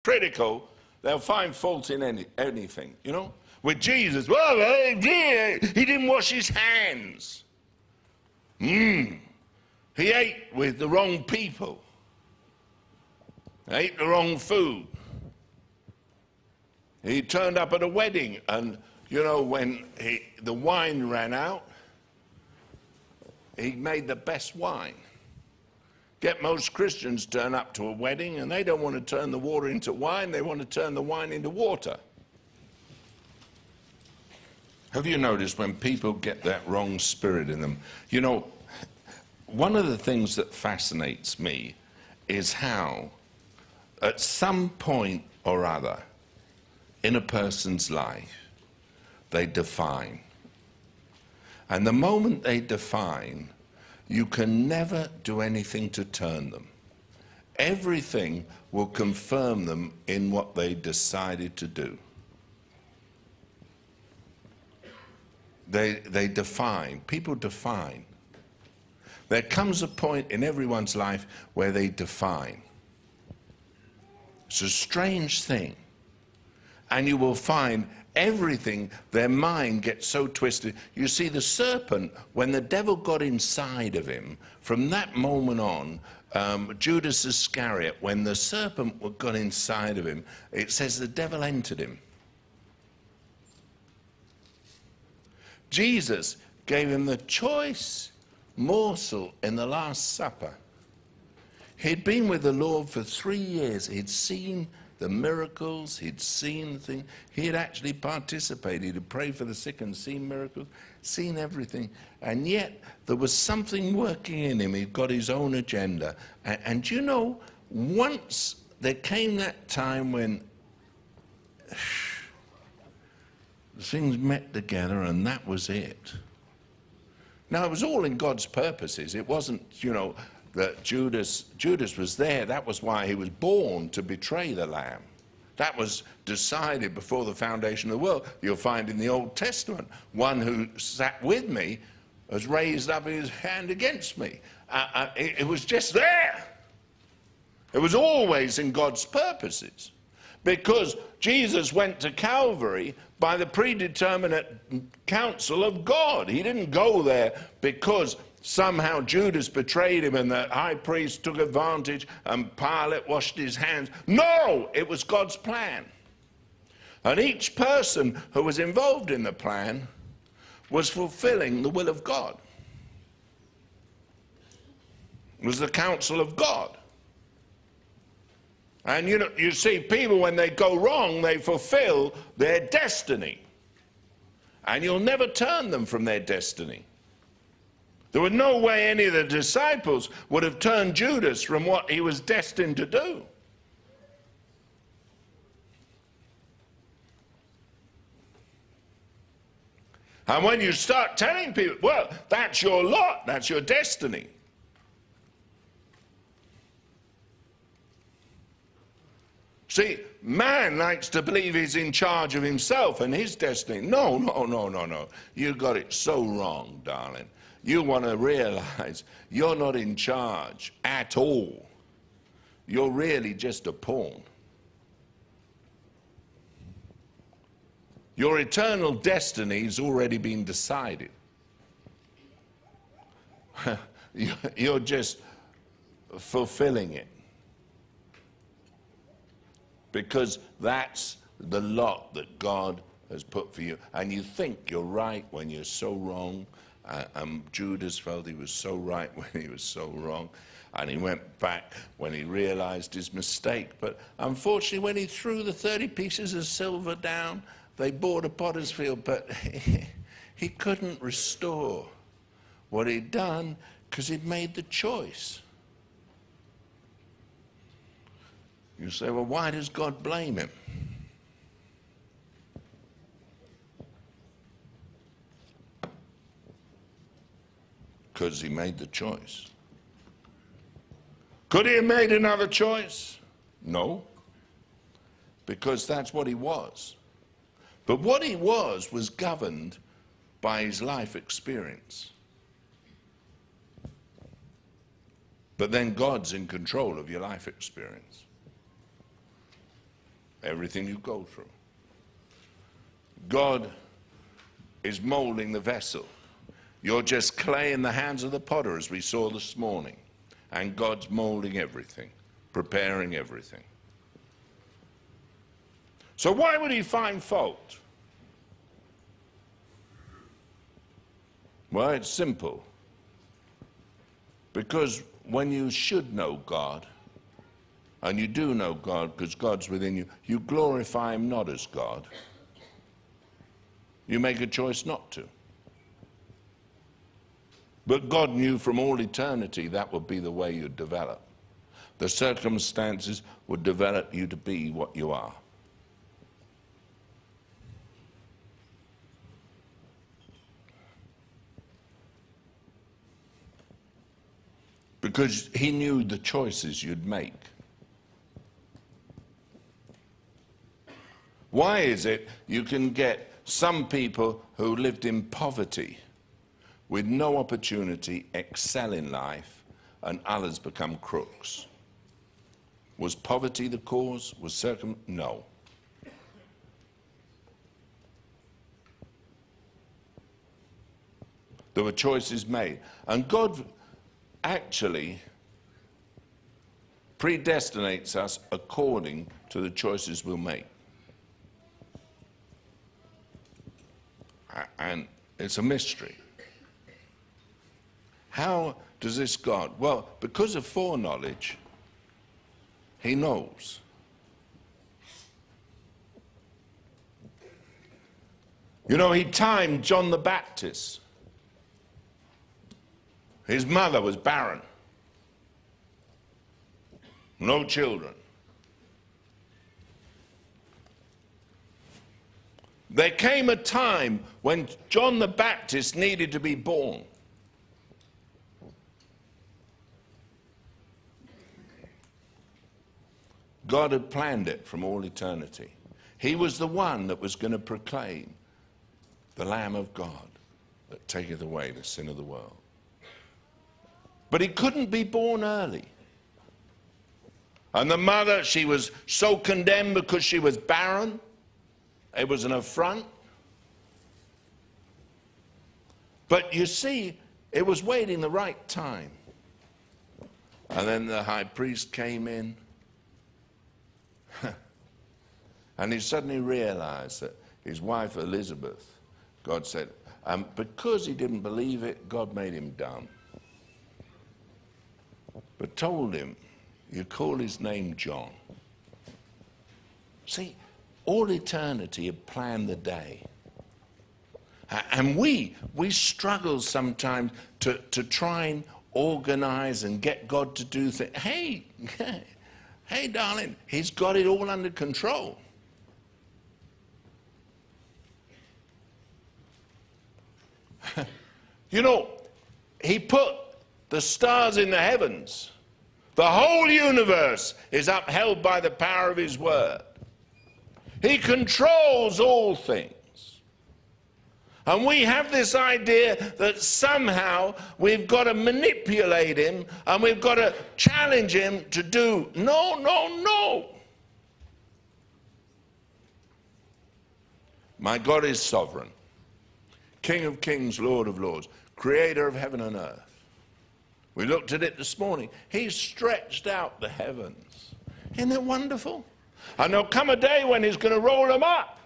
critical, they'll find fault in anything, you know. With Jesus, well, he didn't wash his hands. He ate with the wrong people. He ate the wrong food. He turned up at a wedding, and, you know, when the wine ran out, he made the best wine. Get most Christians turn up to a wedding, and they don't want to turn the water into wine, they want to turn the wine into water. Have you noticed when people get that wrong spirit in them? You know, one of the things that fascinates me is how, at some point or other in a person's life, they define. And the moment they define, you can never do anything to turn them. Everything will confirm them in what they decided to do. They define. People define. There comes a point in everyone's life where they define. It's a strange thing. And you will find everything, their mind gets so twisted. You see, the serpent, when the devil got inside of him, from that moment on, Judas Iscariot, when the serpent got inside of him, it says the devil entered him. Jesus gave him the choice morsel in the Last Supper. He'd been with the Lord for 3 years. He'd seen the miracles, he'd seen the thing. He had actually participated. He'd prayed for the sick and seen miracles, seen everything. And yet there was something working in him. He'd got his own agenda. And you know, once there came that time when things met together, and that was it. Now, it was all in God's purposes. It wasn't, you know, that Judas was there. That was why he was born, to betray the Lamb. That was decided before the foundation of the world. You'll find in the Old Testament, one who sat with me has raised up his hand against me. It was just there. It was always in God's purposes. Because Jesus went to Calvary by the predeterminate counsel of God. He didn't go there because somehow Judas betrayed him and the high priest took advantage and Pilate washed his hands. No, it was God's plan. And each person who was involved in the plan was fulfilling the will of God. It was the counsel of God. And you know, you see, people, when they go wrong, they fulfill their destiny. And you'll never turn them from their destiny. There was no way any of the disciples would have turned Judas from what he was destined to do. And when you start telling people, well, that's your lot, that's your destiny. See, man likes to believe he's in charge of himself and his destiny. No, no, no, no, no. You got it so wrong, darling. You want to realize you're not in charge at all. You're really just a pawn. Your eternal destiny's already been decided. You're just fulfilling it. Because that's the lot that God has put for you. And you think you're right when you're so wrong. Judas felt he was so right when he was so wrong. And he went back when he realized his mistake. But unfortunately, when he threw the 30 pieces of silver down, they bought a potter's field. But he couldn't restore what he'd done because he'd made the choice. You say, well, why does God blame him? Because he made the choice. Could he have made another choice? No. Because that's what he was. But what he was governed by his life experience. But then God's in control of your life experience. everything you go through. God is molding the vessel. You're just clay in the hands of the potter, as we saw this morning. And God's molding everything, preparing everything. So why would he find fault? Well, it's simple. Because when you should know God, and you do know God because God's within you, you glorify him not as God. You make a choice not to. But God knew from all eternity that would be the way you'd develop. The circumstances would develop you to be what you are. Because he knew the choices you'd make. Why is it you can get some people who lived in poverty with no opportunity excel in life and others become crooks? Was poverty the cause? Was no. There were choices made. And God actually predestinates us according to the choices we'll make. And it's a mystery. How does this God? Well, because of foreknowledge, he knows. You know, he timed John the Baptist. His mother was barren. No children. There came a time when John the Baptist needed to be born. God had planned it from all eternity. He was the one that was going to proclaim the Lamb of God that taketh away the sin of the world. But he couldn't be born early. And the mother, she was so condemned because she was barren. It was an affront. But you see, it was waiting the right time. And then the high priest came in. And he suddenly realized that his wife Elizabeth, God said, because he didn't believe it, God made him dumb. But told him, you call his name John. See, all eternity had planned the day. And we struggle sometimes to try and organize and get God to do things. Hey, darling, he's got it all under control. You know, he put the stars in the heavens. The whole universe is upheld by the power of his word. He controls all things. And we have this idea that somehow we've got to manipulate him and we've got to challenge him to do. No, no, no. My God is sovereign. King of kings, Lord of lords, creator of heaven and earth. We looked at it this morning. He's stretched out the heavens. Isn't that wonderful? And there'll come a day when he's going to roll them up.